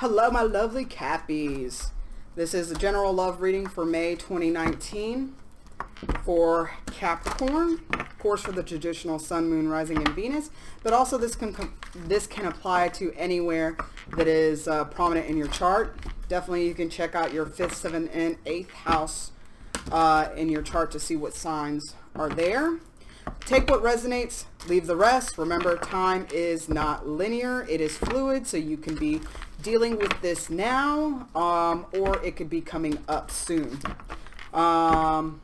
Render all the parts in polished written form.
Hello, my lovely Cappies. This is a general love reading for May 2019 for Capricorn. Of course, for the traditional Sun, Moon, Rising, and Venus. But also this can apply to anywhere that is prominent in your chart. Definitely you can check out your 5th, 7th, and 8th house in your chart to see what signs are there. Take what resonates, leave the rest. Remember, time is not linear. It is fluid, so you can be dealing with this now, or it could be coming up soon. Also,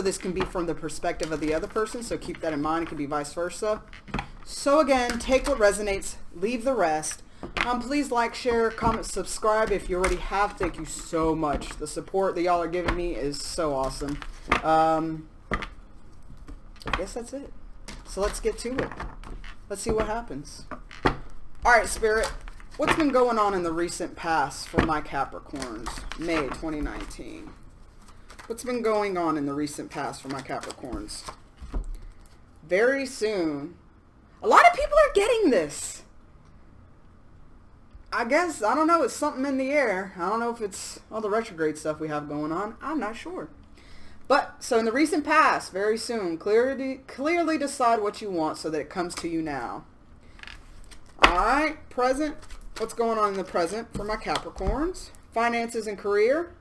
this can be from the perspective of the other person, so keep that in mind. It can be vice versa. So again, take what resonates, leave the rest. Please like, share, comment, subscribe if you already have. Thank you so much. The support that y'all are giving me is so awesome. I guess that's it. So let's get to it. Let's see what happens. All right, Spirit. What's been going on in the recent past for my Capricorns? May 2019. What's been going on in the recent past for my Capricorns? Very soon. A lot of people are getting this. I guess, I don't know, it's something in the air. I don't know if it's all the retrograde stuff we have going on. I'm not sure. But, so in the recent past, very soon, clearly decide what you want so that it comes to you now. Alright, present. What's going on in the present for my Capricorns? Finances and career.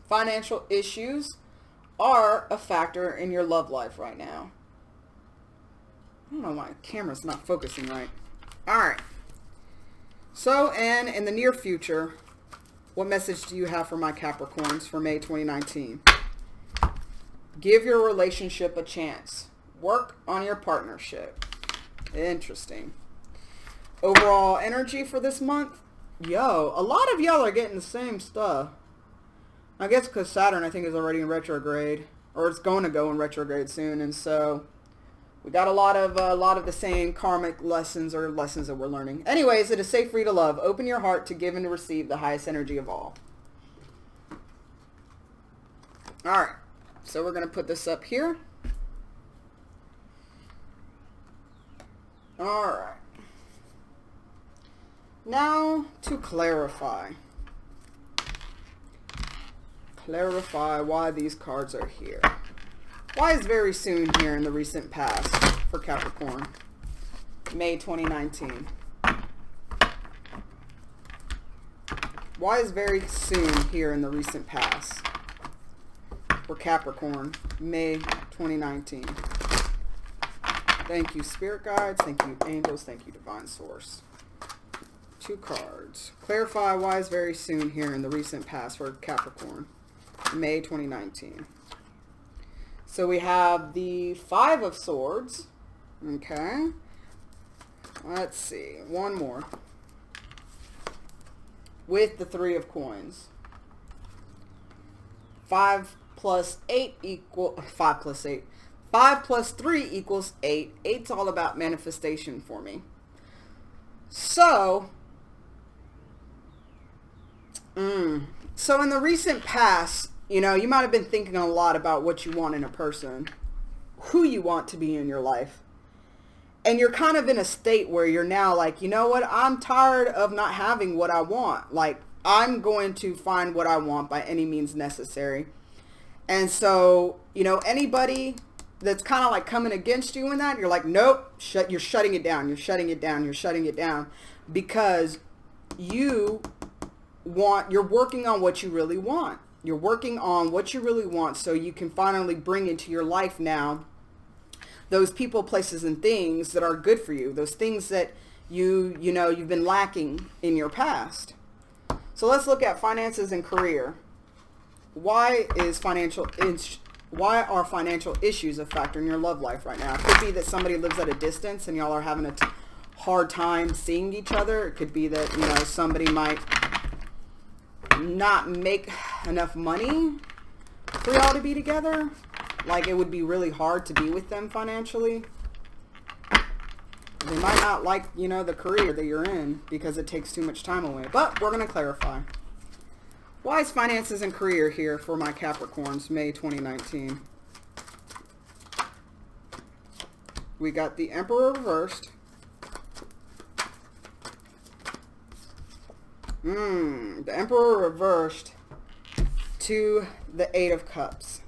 Financial issues are a factor in your love life right now. I don't know why my camera's not focusing right. Alright. So, and in the near future, what message do you have for my Capricorns for May 2019? Give your relationship a chance. Work on your partnership. Interesting. Overall energy for this month? Yo, a lot of y'all are getting the same stuff. I guess because Saturn, I think, is already in retrograde. Or it's going to go in retrograde soon. And so we got a lot of the same karmic lessons or lessons that we're learning. Anyways, it is safe for you to love. Open your heart to give and to receive the highest energy of all. Alright. So we're going to put this up here. Alright. Now to clarify. Clarify why these cards are here. Why is very soon here in the recent past for Capricorn? May 2019. Why is very soon here in the recent past for Capricorn, May 2019? Thank you, Spirit Guides. Thank you, Angels. Thank you, Divine Source. 2 cards. Clarify why is very soon here in the recent past for Capricorn, May 2019. So we have the 5 of Swords. Okay. Let's see. One more. With the 3 of Coins. 5 plus 8 equal 5 plus 8. 5 plus 3 equals 8. 8's all about manifestation for me. So, so in the recent past, you know, you might have been thinking a lot about what you want in a person, who you want to be in your life. And you're kind of in a state where you're now like, you know what, I'm tired of not having what I want. Like, I'm going to find what I want by any means necessary. And so, you know, anybody that's kind of like coming against you in that, you're like, nope, you're shutting it down. You're shutting it down. You're shutting it down because you're working on what you really want. You're working on what you really want so you can finally bring into your life now those people, places, and things that are good for you. Those things that you've been lacking in your past. So let's look at finances and career. Why are financial issues a factor in your love life right now? It could be that somebody lives at a distance and y'all are having a hard time seeing each other. It could be that, you know, somebody might not make enough money for y'all to be together. Like, it would be really hard to be with them financially. They might not like, you know, the career that you're in because it takes too much time away. But we're going to clarify. Why is finances and career here for my Capricorns, May 2019? We got the Emperor reversed. The Emperor reversed to the Eight of Cups.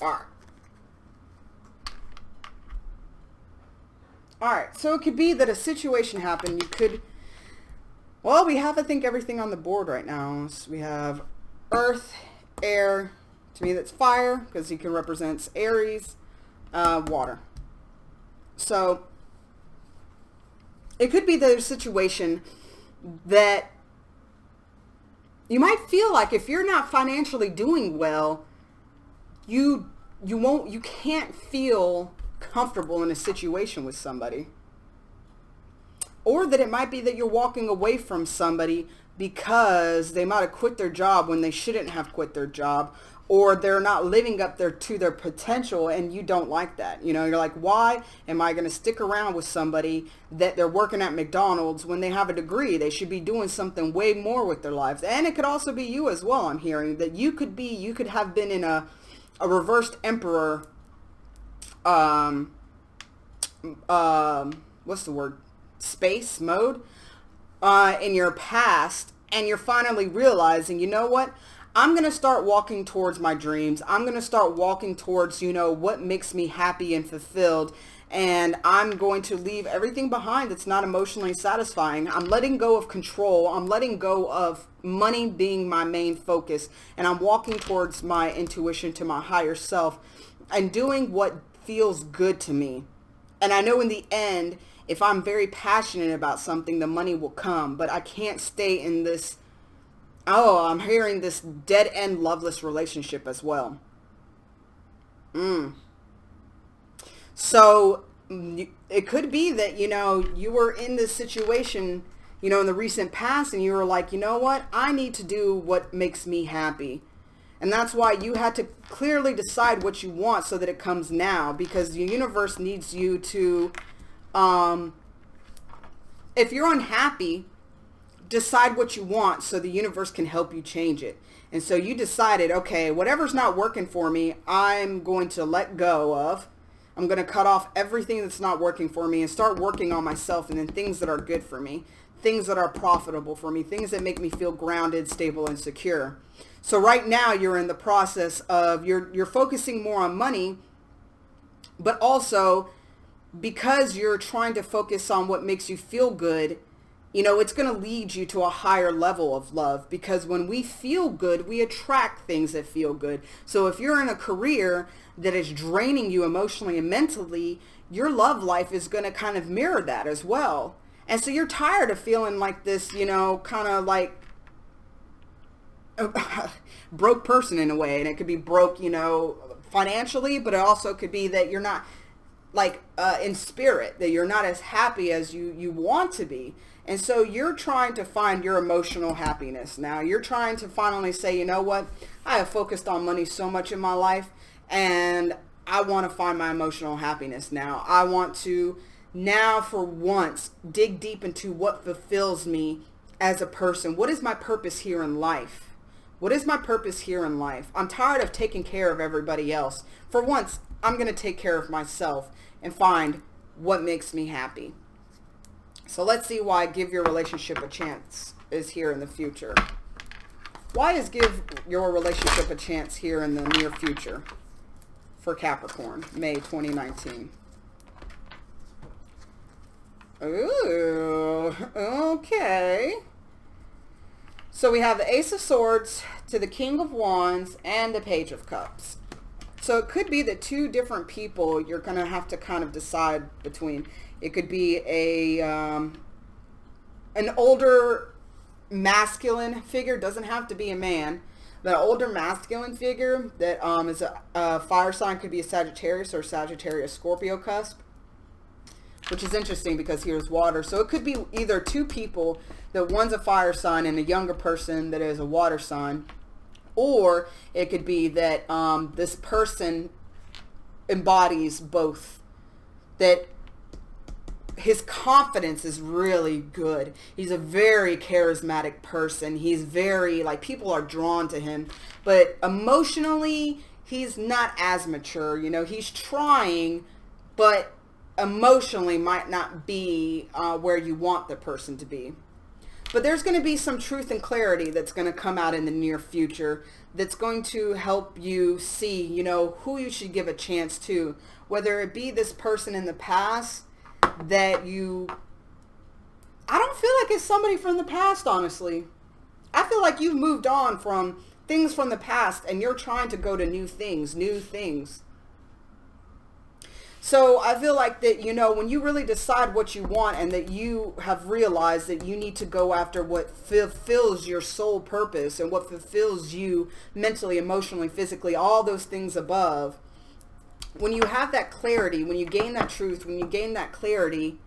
All right, so it could be that a situation happened. You could, well, we have, I think, everything on the board right now. So we have earth, air. To me, that's fire, because he can represent Aries, water. So it could be that a situation that you might feel like if you're not financially doing well, you can't feel comfortable in a situation with somebody. Or that it might be that you're walking away from somebody because they might have quit their job when they shouldn't have quit their job, or they're not living up to their potential, and you don't like that. You know, you're like, why am I going to stick around with somebody that they're working at McDonald's when they have a degree? They should be doing something way more with their lives. And it could also be you as well. I'm hearing that you could have been in a reversed emperor, what's the word? Space mode, in your past, and you're finally realizing, you know what? I'm going to start walking towards my dreams. I'm going to start walking towards, what makes me happy and fulfilled. And I'm going to leave everything behind that's not emotionally satisfying. I'm letting go of control. I'm letting go of money being my main focus. And I'm walking towards my intuition, to my higher self, and doing what feels good to me. And I know in the end, if I'm very passionate about something, the money will come. But I can't stay in this, I'm hearing this dead-end loveless relationship as well. So it could be that, you were in this situation, in the recent past, and you were like, you know what? I need to do what makes me happy. And that's why you had to clearly decide what you want so that it comes now, because the universe needs you to, if you're unhappy, decide what you want so the universe can help you change it. And so you decided, okay, whatever's not working for me, I'm going to let go of. I'm going to cut off everything that's not working for me and start working on myself, and then things that are good for me, things that are profitable for me, things that make me feel grounded, stable, and secure. So right now you're in the process of, you're focusing more on money, but also because you're trying to focus on what makes you feel good, it's going to lead you to a higher level of love, because when we feel good, we attract things that feel good. So if you're in a career that is draining you emotionally and mentally, your love life is going to kind of mirror that as well. And so you're tired of feeling like this, kind of like a broke person in a way. And it could be broke, financially, but it also could be that you're not like in spirit, that you're not as happy as you want to be. And so you're trying to find your emotional happiness now. You're trying to finally say, you know what? I have focused on money so much in my life, and I want to find my emotional happiness now. I want to now, for once, dig deep into what fulfills me as a person. What is my purpose here in life? What is my purpose here in life? I'm tired of taking care of everybody else. For once, I'm going to take care of myself and find what makes me happy. So let's see why Give Your Relationship a Chance is here in the future. Why is Give Your Relationship a Chance here in the near future for Capricorn, May 2019? Ooh, okay. So we have the Ace of Swords to the King of Wands and the Page of Cups. So it could be that two different people you're going to have to kind of decide between. It could be an older masculine figure, doesn't have to be a man, but an older masculine figure that is a fire sign, could be a Sagittarius or Sagittarius Scorpio cusp, which is interesting because here's water. So it could be either two people, that one's a fire sign and a younger person that is a water sign, or it could be that this person embodies both, that his confidence is really good. He's a very charismatic person. He's very, people are drawn to him, but emotionally, he's not as mature. He's trying, but emotionally might not be where you want the person to be. But there's going to be some truth and clarity that's going to come out in the near future that's going to help you see, you know, who you should give a chance to. Whether it be this person in the past that you... I don't feel like it's somebody from the past, honestly. I feel like you've moved on from things from the past and you're trying to go to new things, So I feel like that, you know, when you really decide what you want and that you have realized that you need to go after what fulfills your soul purpose and what fulfills you mentally, emotionally, physically, all those things above, when you have that clarity, when you gain that truth, when you gain that clarity,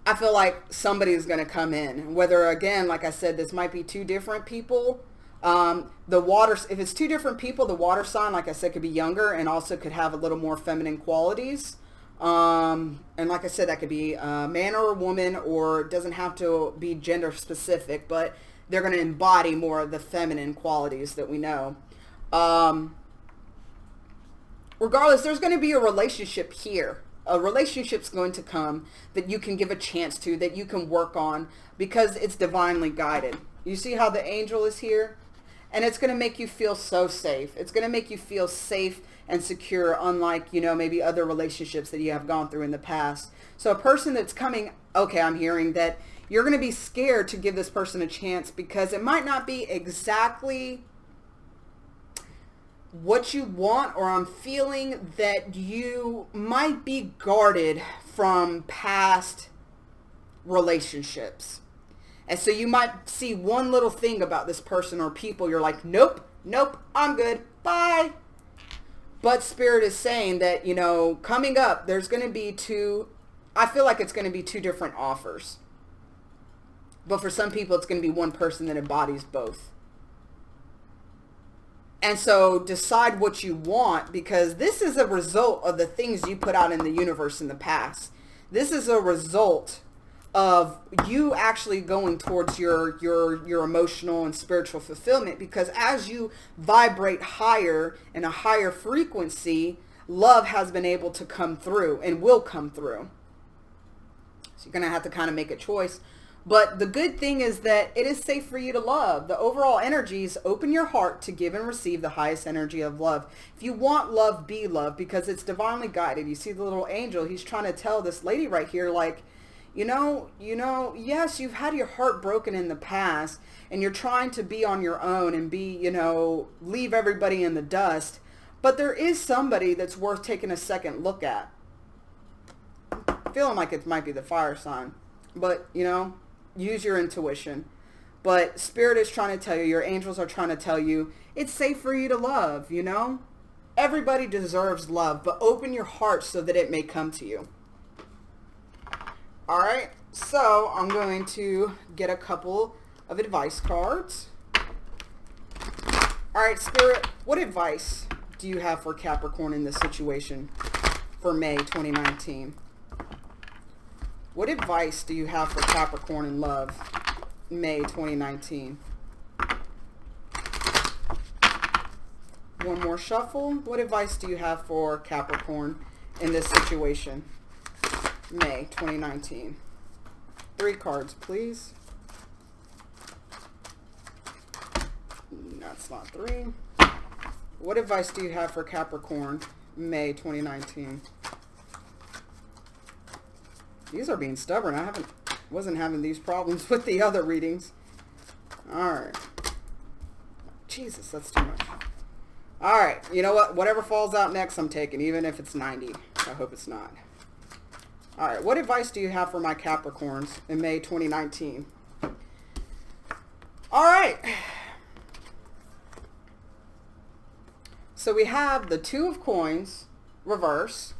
I feel like somebody is going to come in. Whether, again, like I said, this might be two different people. The water, if it's two different people, the water sign, like I said, could be younger and also could have a little more feminine qualities. And like I said, that could be a man or a woman, or it doesn't have to be gender specific, but they're going to embody more of the feminine qualities that we know. Regardless, there's going to be a relationship here. A relationship's going to come that you can give a chance to, that you can work on, because it's divinely guided. You see how the angel is here? And it's going to make you feel so safe. It's going to make you feel safe and secure, unlike, you know, maybe other relationships that you have gone through in the past. So a person that's coming, okay, I'm hearing that you're going to be scared to give this person a chance because it might not be exactly what you want, or I'm feeling that you might be guarded from past relationships. And so you might see one little thing about this person or people. You're like, nope, I'm good. Bye. But Spirit is saying that, you know, coming up, there's going to be I feel like it's going to be two different offers. But for some people, it's going to be one person that embodies both. And so decide what you want, because this is a result of the things you put out in the universe in the past. This is a result of you actually going towards your emotional and spiritual fulfillment, because as you vibrate higher in a higher frequency, love has been able to come through and will come through. So you're going to have to kind of make a choice. But the good thing is that it is safe for you to love. The overall energies, open your heart to give and receive the highest energy of love. If you want love, be love, because it's divinely guided. You see the little angel, he's trying to tell this lady right here, like, you know, yes, you've had your heart broken in the past and you're trying to be on your own and be, you know, leave everybody in the dust. But there is somebody that's worth taking a second look at. Feeling like it might be the fire sign, but, you know, use your intuition. But Spirit is trying to tell you, your angels are trying to tell you, it's safe for you to love, you know. Everybody deserves love, but open your heart so that it may come to you. All right, so I'm going to get a couple of advice cards. All right, Spirit, what advice do you have for Capricorn in this situation for May 2019? What advice do you have for Capricorn in love, May 2019? One more shuffle. What advice do you have for Capricorn in this situation, May 2019? 3 cards, please. That's not 3. What advice do you have for Capricorn, May 2019? These are being stubborn. I wasn't having these problems with the other readings. All right. Jesus, that's too much. All right. You know what? Whatever falls out next, I'm taking, even if it's 90. I hope it's not. All right. What advice do you have for my Capricorns in May 2019? All right. So we have the 2 of Coins reverse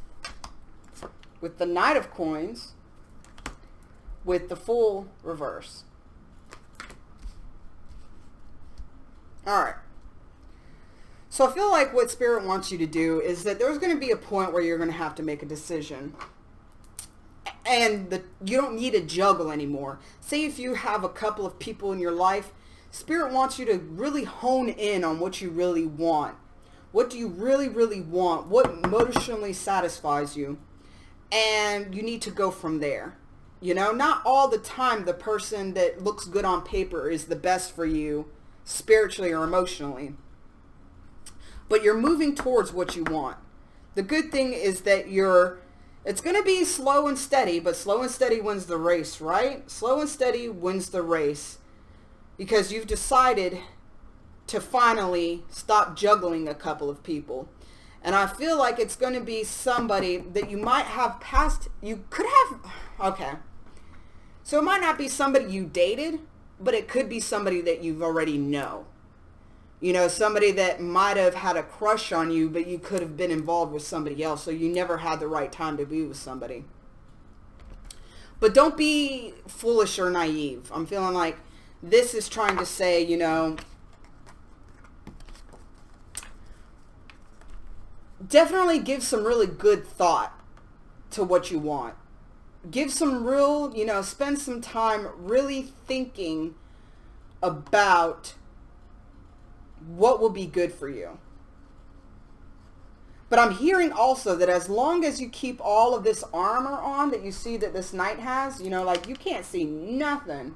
with the Knight of Coins with the Fool reverse. All right. So I feel like what Spirit wants you to do is that there's going to be a point where you're going to have to make a decision. And you don't need to juggle anymore. Say if you have a couple of people in your life, Spirit wants you to really hone in on what you really want. What do you really, really want? What emotionally satisfies you? And you need to go from there. You know, not all the time the person that looks good on paper is the best for you spiritually or emotionally. But you're moving towards what you want. The good thing is that it's going to be slow and steady, but slow and steady wins the race, right? Slow and steady wins the race because you've decided to finally stop juggling a couple of people. And I feel like it's going to be somebody that you might have okay. So it might not be somebody you dated, but it could be somebody that you've already know. You know, somebody that might have had a crush on you, but you could have been involved with somebody else, so you never had the right time to be with somebody. But don't be foolish or naive. I'm feeling like this is trying to say, you know, definitely give some really good thought to what you want. Give some real, you know, spend some time really thinking about what will be good for you. But I'm hearing also that as long as you keep all of this armor on that you see that this knight has, you know, like you can't see nothing.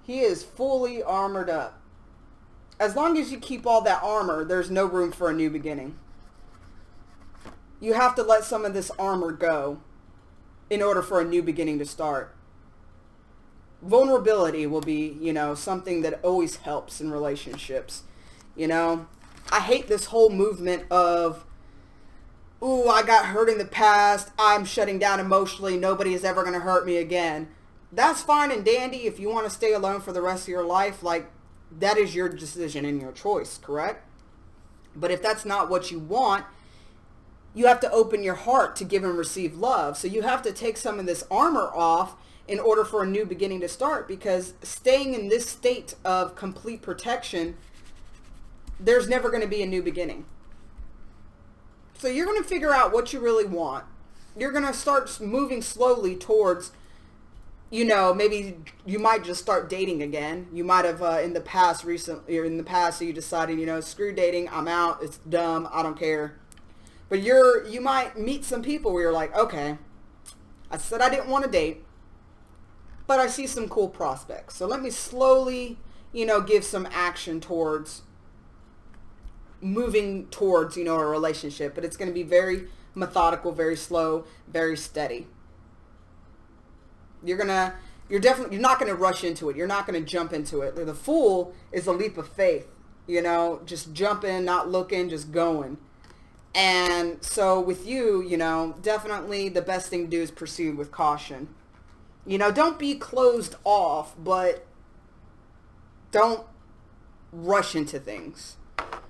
He is fully armored up. As long as you keep all that armor, there's no room for a new beginning. You have to let some of this armor go in order for a new beginning to start. Vulnerability will be, you know, something that always helps in relationships. You know, I hate this whole movement of, ooh, I got hurt in the past, I'm shutting down emotionally, nobody is ever going to hurt me again. That's fine and dandy if you want to stay alone for the rest of your life. Like, that is your decision and your choice, correct? But if that's not what you want, you have to open your heart to give and receive love. So you have to take some of this armor off in order for a new beginning to start, because staying in this state of complete protection, there's never going to be a new beginning. So you're going to figure out what you really want. You're going to start moving slowly towards, you know, maybe you might just start dating again. You might have in the past you decided, you know, screw dating, I'm out, it's dumb, I don't care. But you might meet some people where you're like, okay, I said I didn't want to date, but I see some cool prospects. So let me slowly, you know, give some action towards moving towards, you know, a relationship. But it's going to be very methodical, very slow, very steady. You're not going to rush into it. You're not going to jump into it. The fool is a leap of faith, you know, just jumping, not looking, just going. And so with you, you know, definitely the best thing to do is proceed with caution. You know, don't be closed off, but don't rush into things.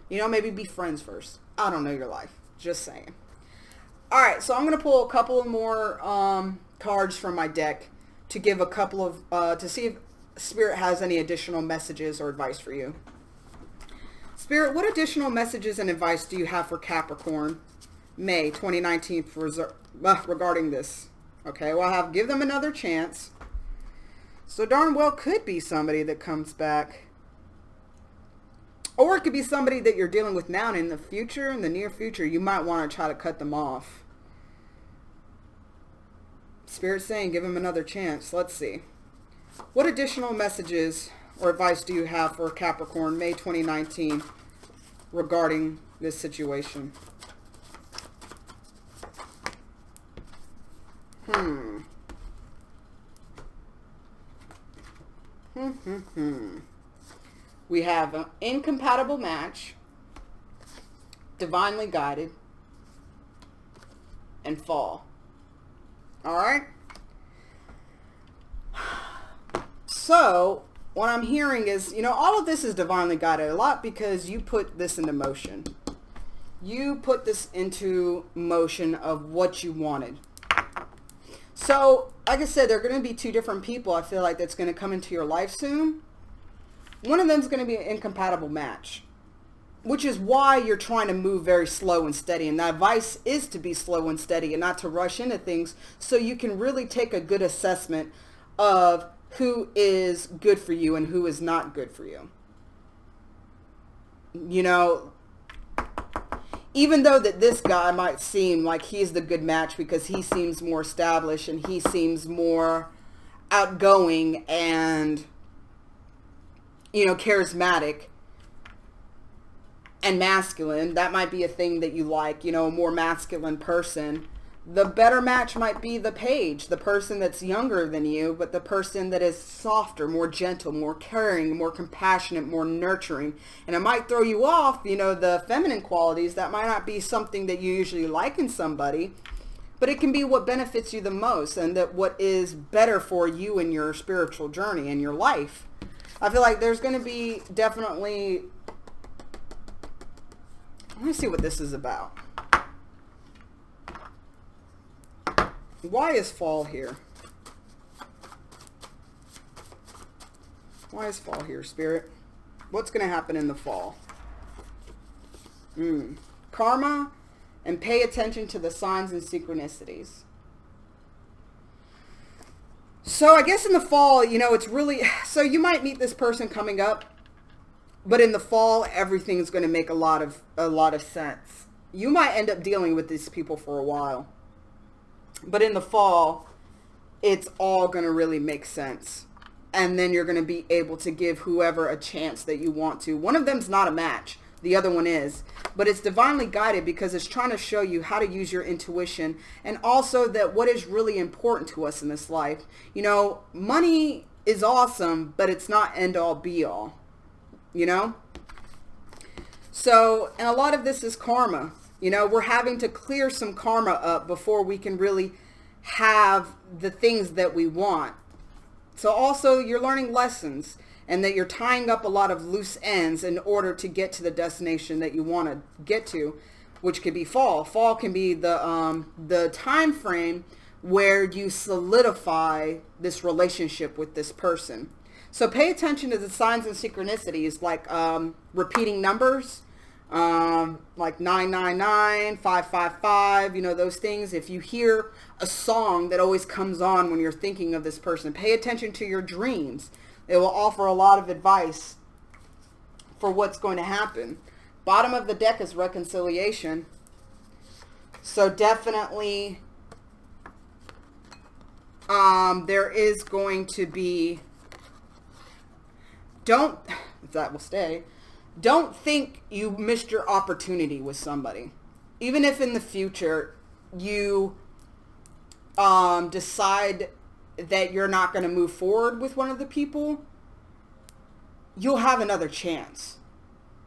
You know, maybe be friends first. I don't know your life. Just saying. All right, so I'm going to pull a couple of more cards from my deck to give a couple of, to see if Spirit has any additional messages or advice for you. Spirit, what additional messages and advice do you have for Capricorn, May 2019, regarding this? Okay, well, give them another chance. So darn well could be somebody that comes back. Or it could be somebody that you're dealing with now, and in the future, in the near future, you might want to try to cut them off. Spirit's saying give them another chance. Let's see. What additional messages or advice do you have for Capricorn, May 2019, regarding this situation? We have an incompatible match, divinely guided, and fall. All right? So what I'm hearing is, you know, all of this is divinely guided a lot because you put this into motion. You put this into motion of what you wanted. So, like I said, there are going to be two different people, I feel like, that's going to come into your life soon. One of them is going to be an incompatible match, which is why you're trying to move very slow and steady. And the advice is to be slow and steady and not to rush into things, so you can really take a good assessment of who is good for you and who is not good for you. You know, even though that this guy might seem like he's the good match because he seems more established and he seems more outgoing and, you know, charismatic and masculine, that might be a thing that you like, you know, a more masculine person. The better match might be the page, the person that's younger than you, but the person that is softer, more gentle, more caring, more compassionate, more nurturing. And it might throw you off, you know, the feminine qualities. That might not be something that you usually like in somebody, but it can be what benefits you the most and that what is better for you in your spiritual journey and your life. I feel like there's going to be definitely... Let me see what this is about. Why is fall here? Why is fall here, Spirit? What's going to happen in the fall? Karma and pay attention to the signs and synchronicities. So I guess in the fall, you know, it's really... So you might meet this person coming up, but in the fall, everything's going to make a lot of sense. You might end up dealing with these people for a while. But in the fall, it's all going to really make sense. And then you're going to be able to give whoever a chance that you want to. One of them's not a match. The other one is. But it's divinely guided because it's trying to show you how to use your intuition. And also that what is really important to us in this life. You know, money is awesome, but it's not end all be all. You know? So, and a lot of this is karma. You know, we're having to clear some karma up before we can really have the things that we want. So also you're learning lessons and that you're tying up a lot of loose ends in order to get to the destination that you want to get to, which could be fall. Fall can be the time frame where you solidify this relationship with this person. So pay attention to the signs and synchronicities like repeating numbers. Like 999, 555, you know, those things. If you hear a song that always comes on when you're thinking of this person, pay attention to your dreams. It will offer a lot of advice for what's going to happen. Bottom of the deck is reconciliation. So definitely, there is going to be, that will stay. Don't think you missed your opportunity with somebody. Even if in the future you decide that you're not going to move forward with one of the people, you'll have another chance.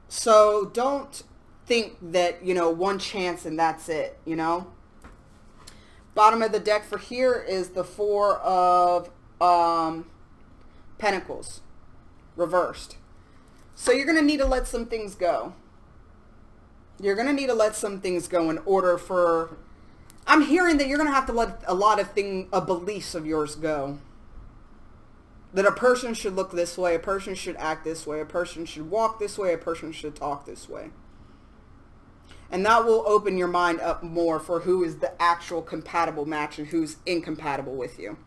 So don't think that, you know, one chance and that's it, you know. Bottom of the deck for here is the Four of Pentacles reversed. So you're going to need to let some things go. You're going to need to let some things go in order for... I'm hearing that you're going to have to let a lot of beliefs of yours go. That a person should look this way, a person should act this way, a person should walk this way, a person should talk this way. And that will open your mind up more for who is the actual compatible match and who's incompatible with you.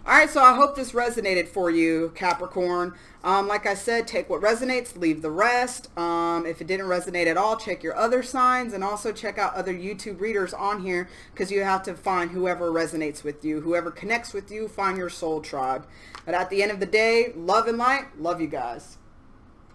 All right, so I hope this resonated for you, Capricorn. Like I said, take what resonates, leave the rest. If it didn't resonate at all, check your other signs and also check out other YouTube readers on here because you have to find whoever resonates with you, whoever connects with you, find your soul tribe. But at the end of the day, love and light, love you guys.